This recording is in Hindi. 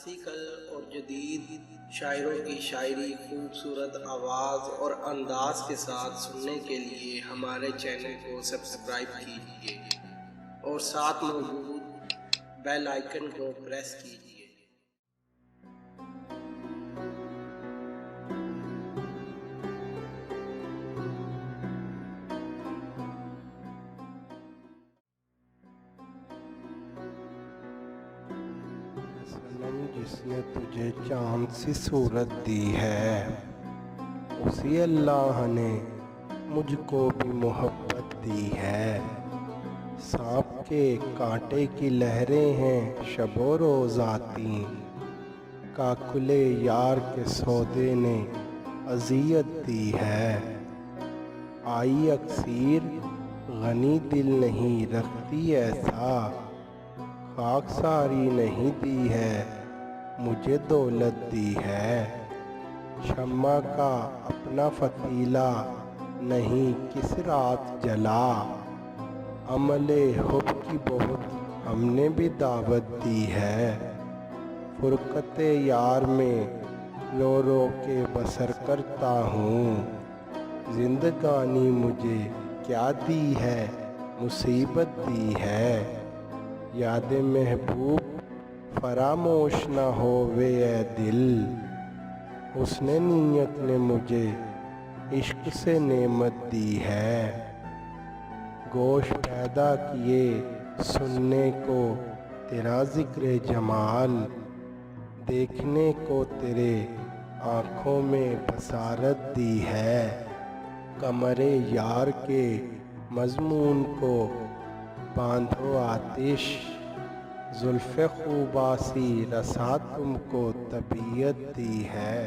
क्लासिकल और जदीद शायरों की शायरी खूबसूरत आवाज़ और अंदाज के साथ सुनने के लिए हमारे चैनल को सब्सक्राइब कीजिए और साथ मौजूद बेल आइकन को प्रेस कीजिए। सनम जिसने तुझे चांद सी सूरत दी है, उसी अल्लाह ने मुझको भी मोहब्बत दी है। सांप के कांटे की लहरें हैं शबो रोज़ आती, काकुले यार के सौदे ने अज़ियत दी है। आई अक्सीर गनी दिल नहीं रखती ऐसा, खाकसारी नहीं दी है मुझे दौलत दी है। शम्मा का अपना फतीला नहीं किस रात जला, अमले हुब की बहुत हमने भी दावत दी है। फुरकते यार में रो रो के बसर करता हूँ, जिंदगानी मुझे क्या दी है मुसीबत दी है। याद महबूब फरामोश न होवे ए दिल, उसने नीयत ने मुझे इश्क से नेमत दी है। गोश पैदा किए सुनने को तेरा ज़िक्र जमाल, देखने को तेरे आँखों में बसारत दी है। कमरे यार के मज़मून को बांधो आतिश, जुल्फ़े खूबासी रसा तुमको तबीयत दी है।